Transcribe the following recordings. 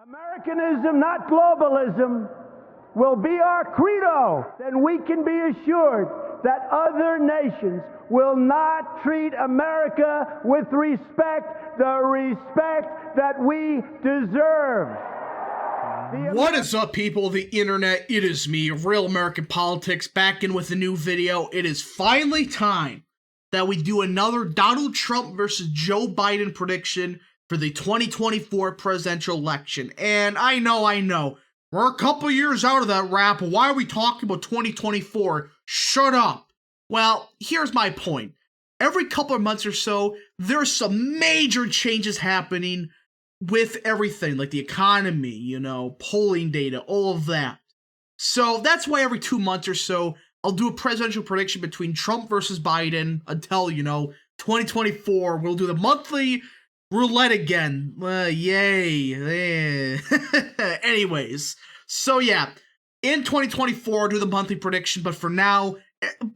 Americanism, not globalism, will be our credo. Then we can be assured that other nations will not treat America with respect, the respect that we deserve. What is up, people of the internet? It is me, Real American Politics, back in with a new video. It is finally time that we do another Donald Trump versus Joe Biden prediction for the 2024 presidential election. And I know, we're a couple years out of that wrap. Why are we talking about 2024? Shut up. Well, here's my point. Every couple of months or so, there's some major changes happening with everything, like the economy, polling data, all of that. So that's why every 2 months or so, I'll do a presidential prediction between Trump versus Biden until, 2024. We'll do the monthly roulette again. Yay. Anyways, so yeah, in 2024, I'll do the monthly prediction, but for now,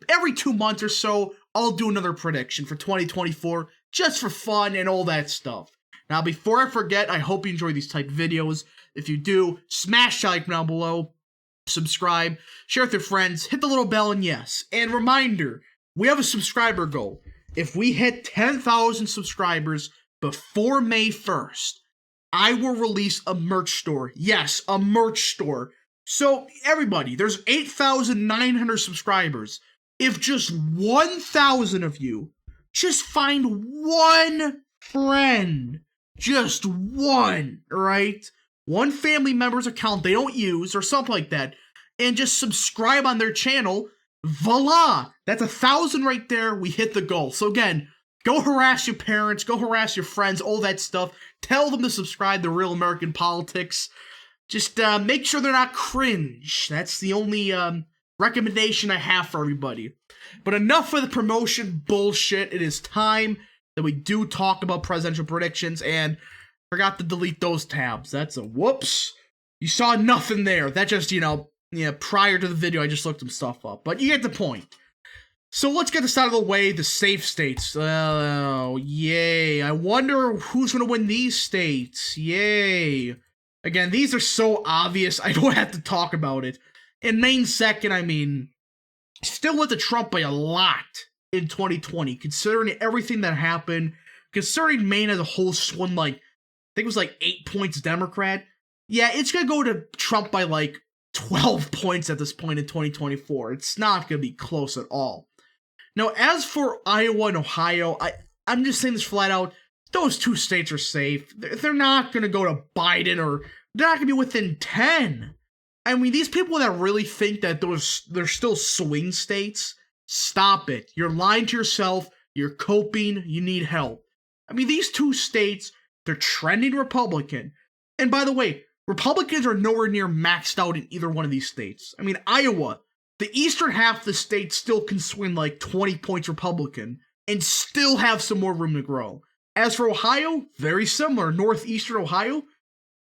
every 2 months or so, I'll do another prediction for 2024, just for fun and all that stuff. Now, before I forget, I hope you enjoy these type of videos. If you do, smash the like down below, subscribe, share with your friends, hit the little bell, and yes. And reminder, we have a subscriber goal. If we hit 10,000 subscribers before May 1st, I will release a merch store. Yes, a merch store. So, everybody, there's 8,900 subscribers. If just 1,000 of you just find one friend, just one, right? One family member's account they don't use or something like that, and just subscribe on their channel, voila! That's 1,000 right there. We hit the goal. So again, go harass your parents, go harass your friends, all that stuff. Tell them to subscribe to Real American Politics. Just make sure they're not cringe. That's the only recommendation I have for everybody. But enough of the promotion bullshit. It is time that we do talk about presidential predictions, and forgot to delete those tabs. That's a whoops. You saw nothing there. That just, prior to the video, I just looked some stuff up. But you get the point. So let's get this out of the way. The safe states. Oh, yay. I wonder who's going to win these states. Yay. Again, these are so obvious, I don't have to talk about it. In Maine second, still went to Trump by a lot in 2020, considering everything that happened, considering Maine as a whole swung I think it was 8 points Democrat. Yeah, it's going to go to Trump by 12 points at this point in 2024. It's not going to be close at all. Now, as for Iowa and Ohio, I'm just saying this flat out, those two states are safe. They're not going to go to Biden, or they're not going to be within 10. These people that really think that they're still swing states, stop it. You're lying to yourself. You're coping. You need help. These two states, they're trending Republican. And by the way, Republicans are nowhere near maxed out in either one of these states. Iowa, the eastern half of the state still can swing 20 points Republican and still have some more room to grow. As for Ohio, very similar. Northeastern Ohio,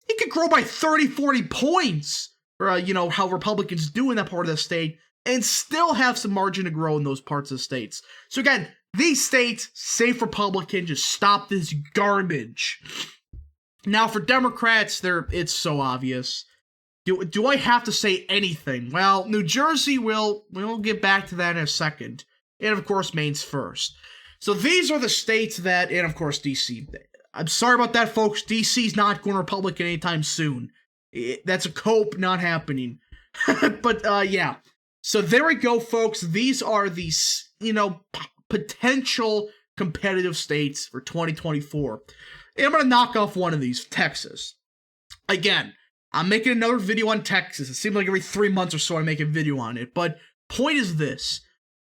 it could grow by 30, 40 points. Or, how Republicans do in that part of the state, and still have some margin to grow in those parts of the states. So again, these states, safe Republican, just stop this garbage. Now for Democrats, it's so obvious. Do I have to say anything? Well, New Jersey, we'll get back to that in a second. And of course, Maine's first. So these are the states that, and of course, DC. I'm sorry about that, folks. DC's not going Republican anytime soon. That's a cope, not happening. But, yeah. So there we go, folks. These are the, potential competitive states for 2024. And I'm going to knock off one of these, Texas. Again, I'm making another video on Texas. It seems like every 3 months or so I make a video on it. But point is this.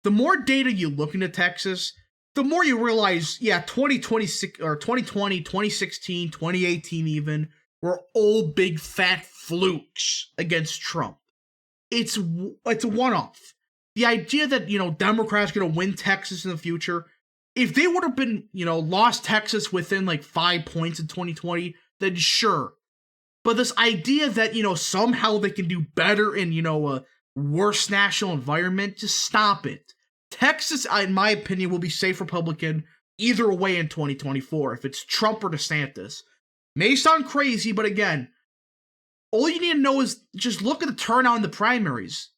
The more data you look into Texas, the more you realize, yeah, 2026 or 2020, 2016, 2018 even, were all big fat flukes against Trump. It's a one-off. The idea that, Democrats are going to win Texas in the future, if they would have been, lost Texas within 5 points in 2020, then sure. But this idea that, somehow they can do better in, a worse national environment, just stop it. Texas, in my opinion, will be safe Republican either way in 2024, if it's Trump or DeSantis. May sound crazy, but again, all you need to know is just look at the turnout in the primaries.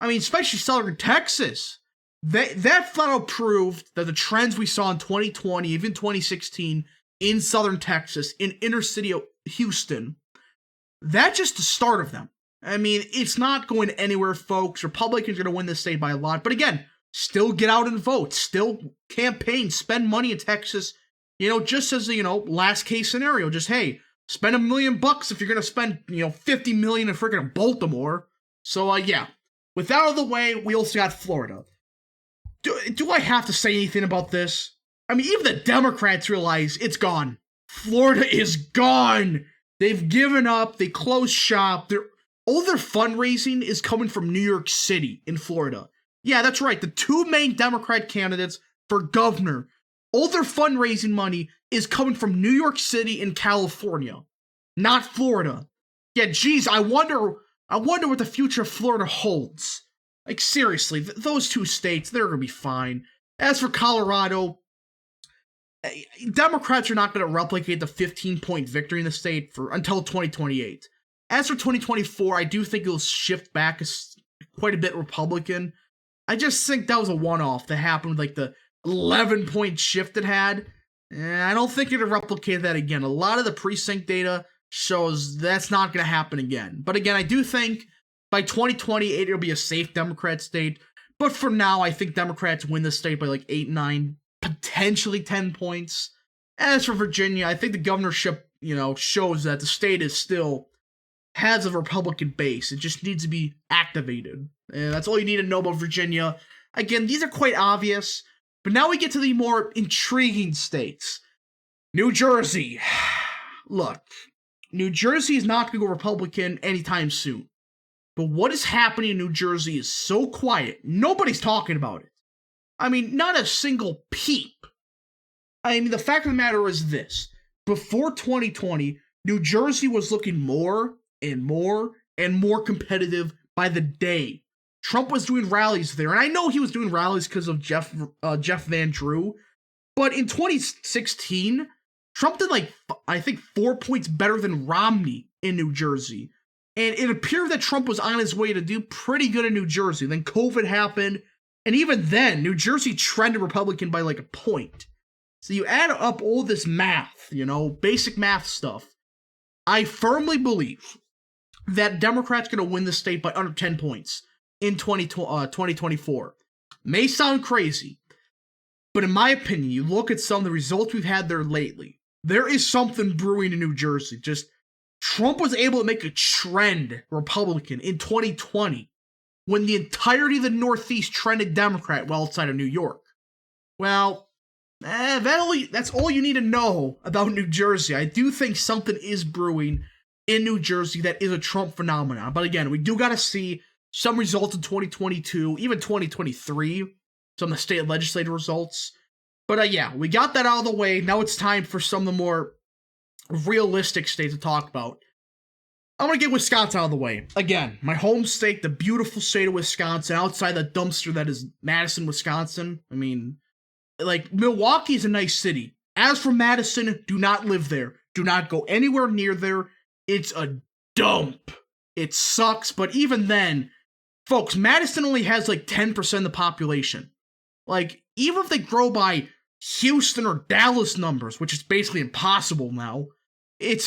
I mean, especially Southern Texas. That flat out proved that the trends we saw in 2020, even 2016, in Southern Texas, in inner city Houston, that's just the start of them. I mean, it's not going anywhere, folks. Republicans are going to win this state by a lot. But again, still get out and vote. Still campaign, spend money in Texas, just as a, last case scenario. Just, hey, spend $1 million if you're going to spend, $50 million in freaking Baltimore. So, yeah. With that out of the way, we also got Florida. Do I have to say anything about this? I mean, even the Democrats realize it's gone. Florida is gone. They've given up. They closed shop. All their fundraising is coming from New York City in Florida. Yeah, that's right. The two main Democrat candidates for governor, all their fundraising money is coming from New York City and California, not Florida. Yeah, geez, I wonder what the future of Florida holds. Like, seriously, those two states, they're going to be fine. As for Colorado, Democrats are not going to replicate the 15-point victory in the state until 2028. As for 2024, I do think it'll shift back quite a bit Republican. I just think that was a one-off that happened with, like, the 11-point shift it had. I don't think it'll replicate that again. A lot of the precinct data shows that's not going to happen again. But again, I do think by 2028, it'll be a safe Democrat state. But for now, I think Democrats win the state by like 8, 9, potentially 10 points. As for Virginia, I think the governorship, shows that the state has a Republican base. It just needs to be activated. And that's all you need to know about Virginia. Again, these are quite obvious. But now we get to the more intriguing states. New Jersey. Look, New Jersey is not going to go Republican anytime soon. But what is happening in New Jersey is so quiet. Nobody's talking about it. I mean, not a single peep. I mean, the fact of the matter is this. Before 2020, New Jersey was looking more and more and more competitive by the day. Trump was doing rallies there, and I know he was doing rallies because of Jeff Van Drew, but in 2016, Trump did I think 4 points better than Romney in New Jersey, and it appeared that Trump was on his way to do pretty good in New Jersey. Then COVID happened, and even then, New Jersey trended Republican by like a point. So you add up all this math, basic math stuff, I firmly believe that Democrats going to win the state by under 10 points in 2024. May sound crazy, but in my opinion, you look at some of the results we've had there lately, there is something brewing in New Jersey. Just Trump was able to make a trend Republican in 2020 when the entirety of the Northeast trended Democrat well outside of New York. Well, that's all you need to know about New Jersey. I do think something is brewing in New Jersey that is a Trump phenomenon. But again, we do got to see some results in 2022, even 2023, some of the state legislative results. But yeah, we got that out of the way. Now it's time for some of the more realistic states to talk about. I'm going to get Wisconsin out of the way. Again, my home state, the beautiful state of Wisconsin, outside the dumpster that is Madison, Wisconsin. I mean, Milwaukee is a nice city. As for Madison, do not live there. Do not go anywhere near there. It's a dump. It sucks, but even then, folks, Madison only has 10% of the population. Even if they grow by Houston or Dallas numbers, which is basically impossible now, it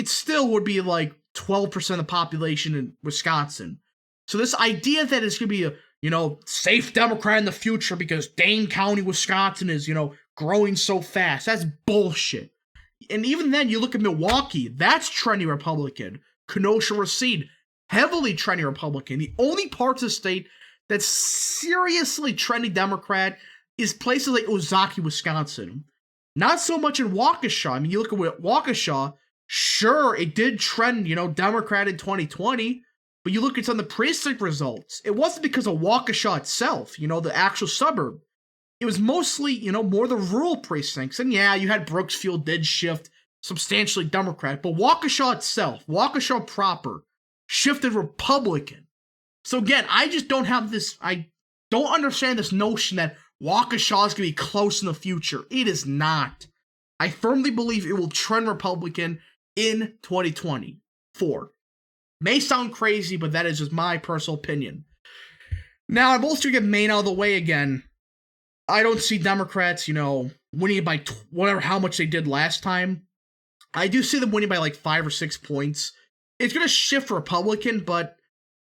still would be 12% of the population in Wisconsin. So this idea that it's going to be a, safe Democrat in the future because Dane County, Wisconsin is, growing so fast, that's bullshit. And even then, you look at Milwaukee, that's trending Republican. Kenosha, Racine, heavily trending Republican. The only parts of the state that's seriously trending Democrat is places like Ozaukee, Wisconsin. Not so much in Waukesha. I mean, you look at Waukesha, sure, it did trend, Democrat in 2020, but you look at some of the precinct results, it wasn't because of Waukesha itself, the actual suburb. It was mostly, more the rural precincts. And yeah, you had Brooksfield did shift substantially Democrat, but Waukesha itself, Waukesha proper, shifted Republican. So again, I just don't have this, I don't understand this notion that Waukesha is going to be close in the future. It is not. I firmly believe it will trend Republican in 2024. May sound crazy, but that is just my personal opinion. Now, I'm also going to get Maine out of the way again. I don't see Democrats, winning by how much they did last time. I do see them winning by like 5 or 6 points. It's going to shift Republican, but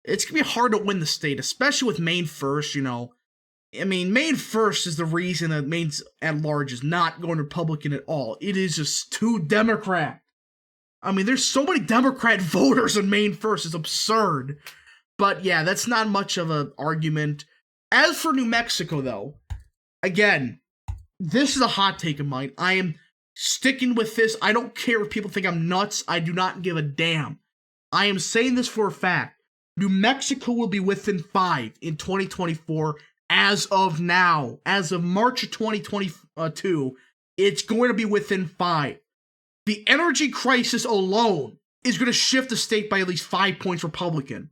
it's going to be hard to win the state, especially with Maine first, I mean, Maine first is the reason that Maine's at large is not going Republican at all. It is just too Democrat. I mean, there's so many Democrat voters in Maine first. It's absurd. But yeah, that's not much of an argument. As for New Mexico, though, again, this is a hot take of mine. I am sticking with this. I don't care if people think I'm nuts. I do not give a damn. I am saying this for a fact. New Mexico will be within 5 in 2024 as of now. As of March of 2022, it's going to be within 5. The energy crisis alone is going to shift the state by at least 5 points Republican.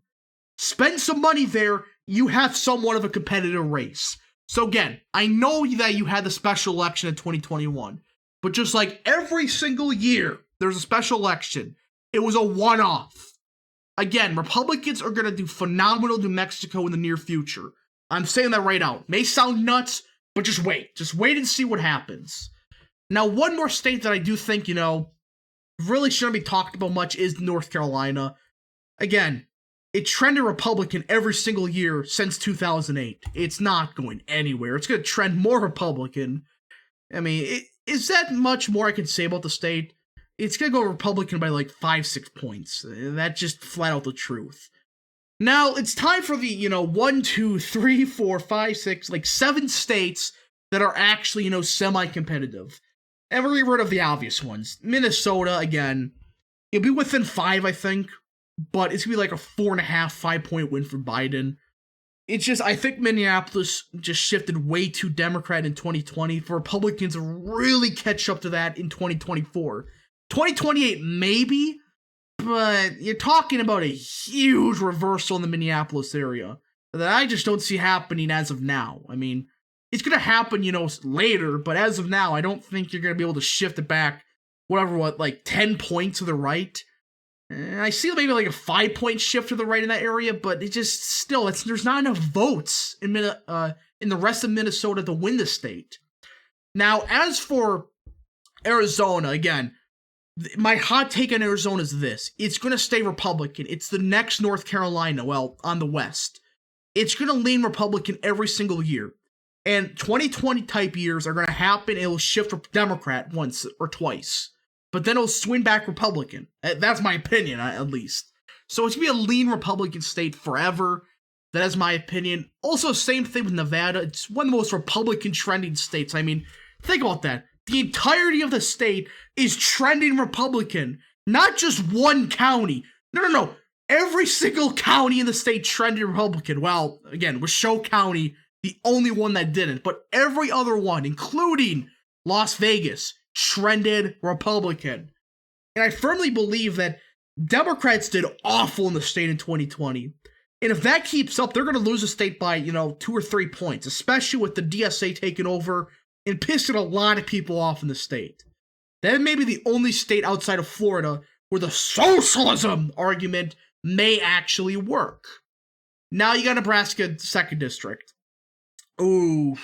Spend some money there, you have somewhat of a competitive race. So again, I know that you had the special election in 2021, but just like every single year there's a special election, it was a one-off. Again, Republicans are going to do phenomenal New Mexico in the near future. I'm saying that right out. May sound nuts, but just wait. Just wait and see what happens. Now, one more state that I do think, really shouldn't be talked about much is North Carolina. Again, it trended Republican every single year since 2008. It's not going anywhere. It's going to trend more Republican. I mean, is that much more I can say about the state? It's going to go Republican by like 5-6 points. That's just flat out the truth. Now, it's time for the, 1, 2, 3, 4, 5, 6, like 7 states that are actually, semi-competitive. And we're getting rid of the obvious ones. Minnesota, again, it'll be within 5, I think. But it's going to be like a 4.5, 5 point win for Biden. It's just, I think Minneapolis just shifted way too Democrat in 2020 for Republicans to really catch up to that in 2024. 2028, maybe, but you're talking about a huge reversal in the Minneapolis area that I just don't see happening as of now. I mean, it's going to happen, later, but as of now, I don't think you're going to be able to shift it back, 10 points to the right. I see maybe like a 5 point shift to the right in that area, but it just still, there's not enough votes in the rest of Minnesota to win the state. Now, as for Arizona, again, my hot take on Arizona is this. It's going to stay Republican. It's the next North Carolina, on the West. It's going to lean Republican every single year. And 2020 type years are going to happen. It'll shift Democrat once or twice. But then it'll swing back Republican. That's my opinion, at least. So it's going to be a lean Republican state forever. That is my opinion. Also, same thing with Nevada. It's one of the most Republican trending states. I mean, think about that. The entirety of the state is trending Republican. Not just one county. No. Every single county in the state trended Republican. Well, again, Washoe County, the only one that didn't. But every other one, including Las Vegas, trended Republican. And I firmly believe that Democrats did awful in the state in 2020. And if that keeps up, they're going to lose the state by, 2 or 3 points, especially with the DSA taking over and pissing a lot of people off in the state. That may be the only state outside of Florida where the socialism argument may actually work. Now you got Nebraska 2nd District. Ooh.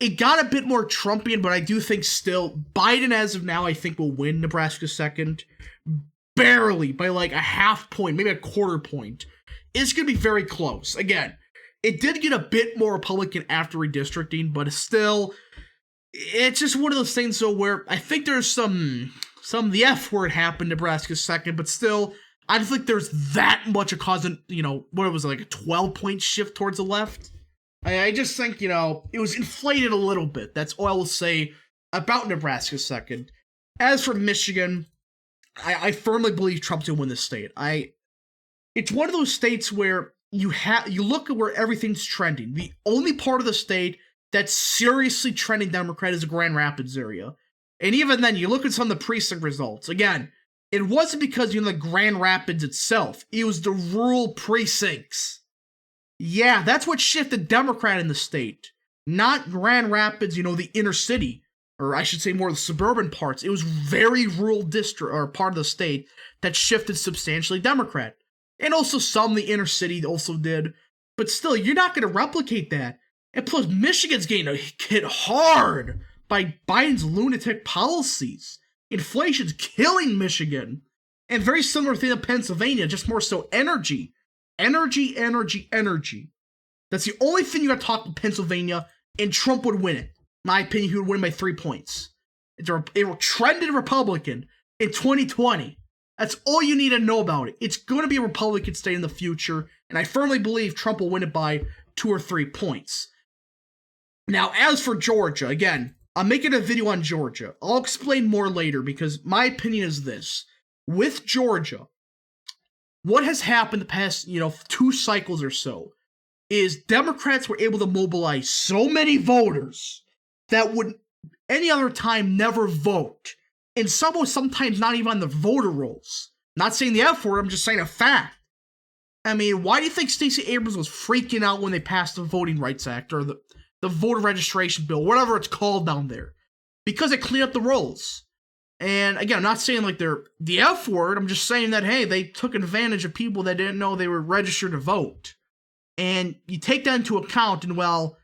It got a bit more Trumpian, but I do think still, Biden as of now, I think will win Nebraska 2nd. Barely, by like a half point, maybe a quarter point. It's going to be very close. Again, it did get a bit more Republican after redistricting, but still, it's just one of those things though where I think there's some the F word happened Nebraska 2nd, but still, I don't think there's that much of causing, what it was like a 12-point shift towards the left. I just think, it was inflated a little bit. That's all I will say about Nebraska 2nd. As for Michigan, I firmly believe Trump's going to win this state. It's one of those states where you look at where everything's trending. The only part of the state that's seriously trending Democrat is the Grand Rapids area. And even then, you look at some of the precinct results. Again, it wasn't because, the Grand Rapids itself. It was the rural precincts. Yeah, that's what shifted Democrat in the state. Not Grand Rapids, the inner city. or I should say more of the suburban parts, it was very rural district or part of the state that shifted substantially Democrat. And also some of the inner city also did. But still, you're not going to replicate that. And plus, Michigan's getting hit hard by Biden's lunatic policies. Inflation's killing Michigan. And very similar thing to Pennsylvania, just more so energy. Energy, energy, energy. That's the only thing you got to talk about Pennsylvania, and Trump would win it. In my opinion, he would win by 3 points. It's a trended Republican in 2020. That's all you need to know about it. It's going to be a Republican state in the future, and I firmly believe Trump will win it by 2 or 3 points. Now, as for Georgia, again, I'm making a video on Georgia. I'll explain more later because my opinion is this. With Georgia, what has happened the past, 2 cycles or so is Democrats were able to mobilize so many voters that would any other time never vote. And sometimes not even on the voter rolls. Not saying the F word, I'm just saying a fact. I mean, why do you think Stacey Abrams was freaking out when they passed the Voting Rights Act or the voter registration bill, whatever it's called down there? Because it cleaned up the rolls. And again, I'm not saying like they're the F word, I'm just saying that, hey, they took advantage of people that didn't know they were registered to vote. And you take that into account, and well,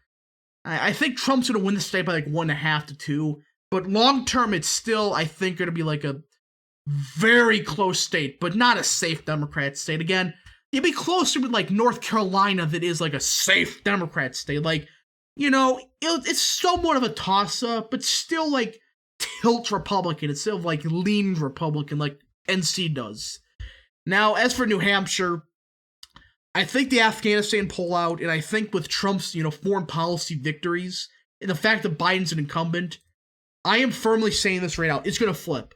I think Trump's going to win the state by like 1.5 to 2. But long term, it's still, I think, going to be like a very close state, but not a safe Democrat state. Again, it'd be closer with like North Carolina that is like a safe Democrat state. Like, it's somewhat of a toss-up, but still like tilt Republican instead of like lean Republican like NC does. Now, as for New Hampshire, I think the Afghanistan pullout, and I think with Trump's, foreign policy victories, and the fact that Biden's an incumbent, I am firmly saying this right now, it's going to flip.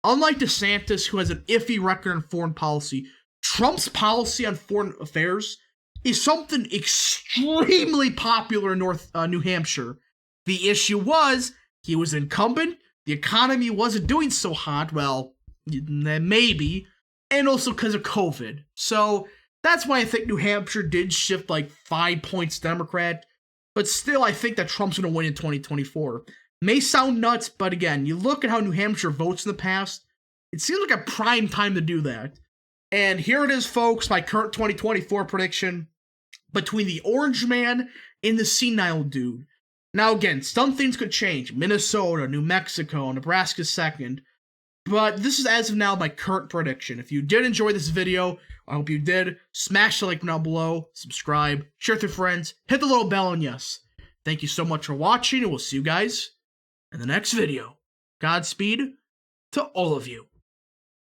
Unlike DeSantis, who has an iffy record on foreign policy, Trump's policy on foreign affairs is something extremely popular in New Hampshire. The issue was, he was incumbent, the economy wasn't doing so hot, well, maybe, and also because of COVID. So, that's why I think New Hampshire did shift like 5 points Democrat, but still I think that Trump's going to win in 2024. May sound nuts, but again, you look at how New Hampshire votes in the past, it seems like a prime time to do that. And here it is, folks, my current 2024 prediction between the Orange Man and the Senile Dude. Now again, some things could change. Minnesota, New Mexico, Nebraska second. But this is as of now my current prediction. If you did enjoy this video, I hope you did. Smash the like button down below, subscribe, share with your friends, hit the little bell, and yes, thank you so much for watching, and we'll see you guys in the next video. Godspeed to all of you.